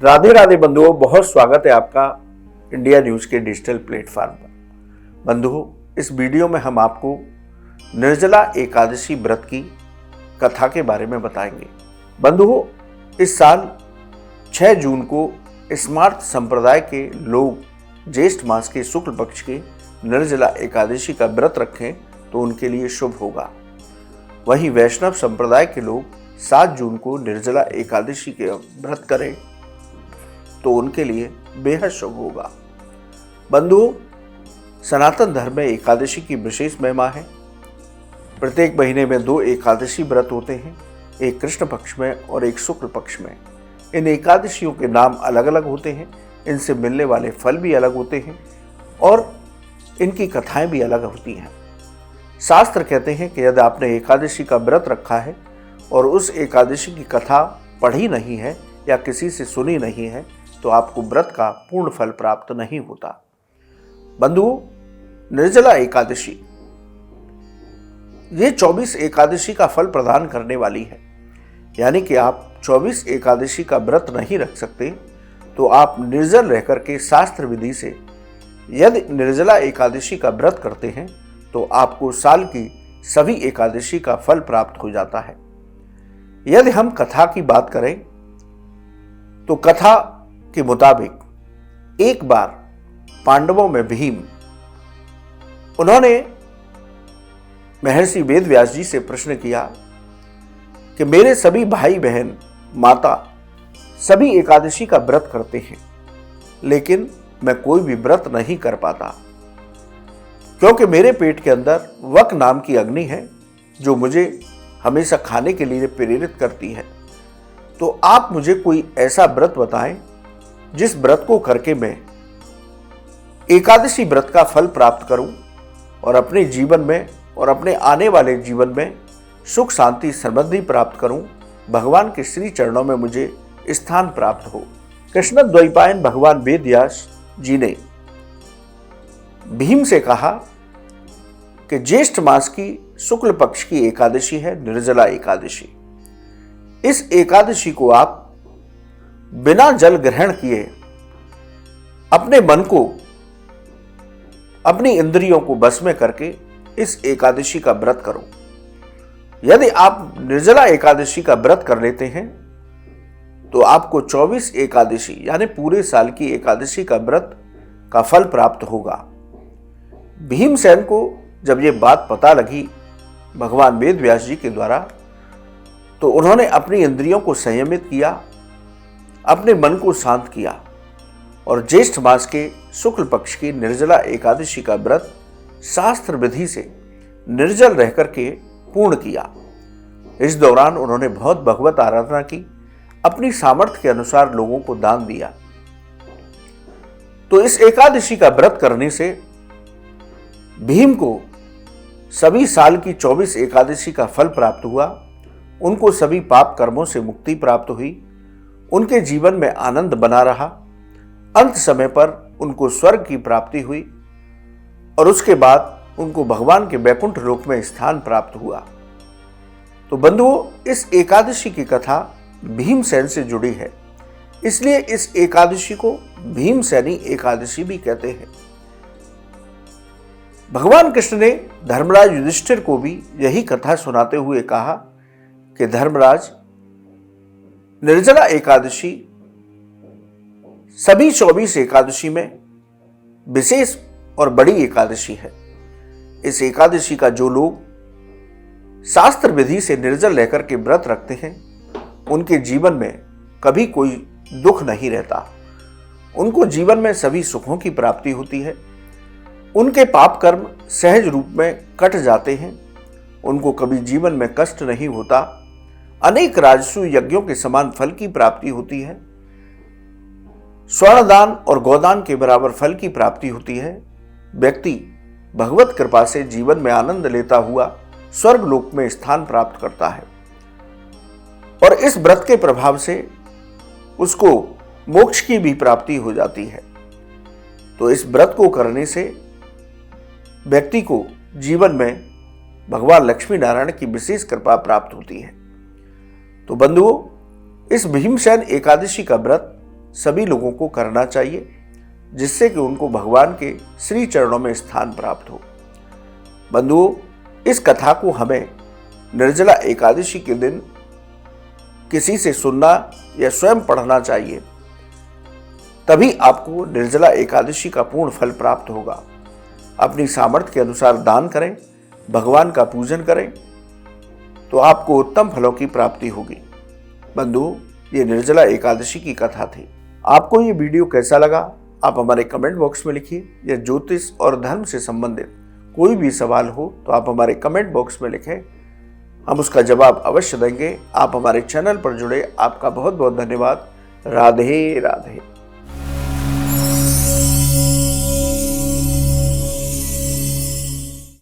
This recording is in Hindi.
राधे राधे बंधुओं, बहुत स्वागत है आपका इंडिया न्यूज के डिजिटल प्लेटफॉर्म पर। बंधुओं, इस वीडियो में हम आपको निर्जला एकादशी व्रत की कथा के बारे में बताएंगे। बंधुओं, इस साल 6 जून को स्मार्त संप्रदाय के लोग ज्येष्ठ मास के शुक्ल पक्ष के निर्जला एकादशी का व्रत रखें तो उनके लिए शुभ होगा। वहीं वैष्णव संप्रदाय के लोग 7 जून को निर्जला एकादशी के व्रत करें तो उनके लिए बेहद शुभ होगा। बंधुओं, सनातन धर्म में एकादशी की विशेष महिमा है। प्रत्येक महीने में 2 एकादशी व्रत होते हैं, एक कृष्ण पक्ष में और एक शुक्ल पक्ष में। इन एकादशियों के नाम अलग अलग होते हैं, इनसे मिलने वाले फल भी अलग होते हैं और इनकी कथाएं भी अलग होती हैं। शास्त्र कहते हैं कि यदि आपने एकादशी का व्रत रखा है और उस एकादशी की कथा पढ़ी नहीं है या किसी से सुनी नहीं है तो आपको व्रत का पूर्ण फल प्राप्त नहीं होता। बंधुओं, निर्जला एकादशी ये 24 एकादशी का फल प्रदान करने वाली है। यानी कि आप 24 एकादशी का व्रत नहीं रख सकते तो आप निर्जल रहकर के शास्त्र विधि से यदि निर्जला एकादशी का व्रत करते हैं तो आपको साल की सभी एकादशी का फल प्राप्त हो जाता है। यदि हम कथा की बात करें तो कथा के मुताबिक एक बार पांडवों में भीम, उन्होंने महर्षि वेदव्यास जी से प्रश्न किया कि मेरे सभी भाई बहन माता सभी एकादशी का व्रत करते हैं लेकिन मैं कोई भी व्रत नहीं कर पाता क्योंकि मेरे पेट के अंदर वक नाम की अग्नि है जो मुझे हमेशा खाने के लिए प्रेरित करती है। तो आप मुझे कोई ऐसा व्रत बताएं जिस व्रत को करके मैं एकादशी व्रत का फल प्राप्त करूं और अपने जीवन में और अपने आने वाले जीवन में सुख शांति समृद्धि प्राप्त करूं, भगवान के श्री चरणों में मुझे स्थान प्राप्त हो। कृष्ण द्वैपायन भगवान वेदव्यास जी ने भीम से कहा कि ज्येष्ठ मास की शुक्ल पक्ष की एकादशी है निर्जला एकादशी। इस एकादशी को आप बिना जल ग्रहण किए अपने मन को, अपनी इंद्रियों को बस में करके इस एकादशी का व्रत करो। यदि आप निर्जला एकादशी का व्रत कर लेते हैं तो आपको 24 एकादशी यानी पूरे साल की एकादशी का व्रत का फल प्राप्त होगा। भीमसेन को जब ये बात पता लगी भगवान वेदव्यास जी के द्वारा तो उन्होंने अपनी इंद्रियों को संयमित किया, अपने मन को शांत किया और ज्येष्ठ मास के शुक्ल पक्ष की निर्जला एकादशी का व्रत शास्त्र विधि से निर्जल रहकर के पूर्ण किया। इस दौरान उन्होंने बहुत भगवत आराधना की, अपनी सामर्थ्य के अनुसार लोगों को दान दिया। तो इस एकादशी का व्रत करने से भीम को सभी साल की 24 एकादशी का फल प्राप्त हुआ, उनको सभी पाप कर्मों से मुक्ति प्राप्त हुई, उनके जीवन में आनंद बना रहा। अंत समय पर उनको स्वर्ग की प्राप्ति हुई और उसके बाद उनको भगवान के वैकुंठ लोक में स्थान प्राप्त हुआ। तो बंधुओं, इस एकादशी की कथा भीमसेन से जुड़ी है, इसलिए इस एकादशी को भीमसेनी एकादशी भी कहते हैं। भगवान कृष्ण ने धर्मराज युधिष्ठिर को भी यही कथा सुनाते हुए कहा कि धर्मराज, निर्जला एकादशी सभी 24 एकादशी में विशेष और बड़ी एकादशी है। इस एकादशी का जो लोग शास्त्र विधि से निर्जल रहकर के व्रत रखते हैं उनके जीवन में कभी कोई दुख नहीं रहता, उनको जीवन में सभी सुखों की प्राप्ति होती है, उनके पाप कर्म सहज रूप में कट जाते हैं, उनको कभी जीवन में कष्ट नहीं होता, अनेक राजसु यज्ञों के समान फल की प्राप्ति होती है, स्वर्णदान और गोदान के बराबर फल की प्राप्ति होती है। व्यक्ति भगवत कृपा से जीवन में आनंद लेता हुआ स्वर्ग लोक में स्थान प्राप्त करता है और इस व्रत के प्रभाव से उसको मोक्ष की भी प्राप्ति हो जाती है। तो इस व्रत को करने से व्यक्ति को जीवन में भगवान लक्ष्मी नारायण की विशेष कृपा प्राप्त होती है। तो बंधुओं, इस भीमसेन एकादशी का व्रत सभी लोगों को करना चाहिए, जिससे कि उनको भगवान के श्री चरणों में स्थान प्राप्त हो। बंधुओं, इस कथा को हमें निर्जला एकादशी के दिन किसी से सुनना या स्वयं पढ़ना चाहिए, तभी आपको निर्जला एकादशी का पूर्ण फल प्राप्त होगा। अपनी सामर्थ्य के अनुसार दान करें, भगवान का पूजन करें, तो आपको उत्तम फलों की प्राप्ति होगी। बंधुओं, ये निर्जला एकादशी की कथा थी। आपको ये वीडियो कैसा लगा आप हमारे कमेंट बॉक्स में लिखिए, या ज्योतिष और धर्म से संबंधित कोई भी सवाल हो तो आप हमारे कमेंट बॉक्स में लिखें, हम उसका जवाब अवश्य देंगे। आप हमारे चैनल पर जुड़े, आपका बहुत बहुत धन्यवाद। राधे राधे।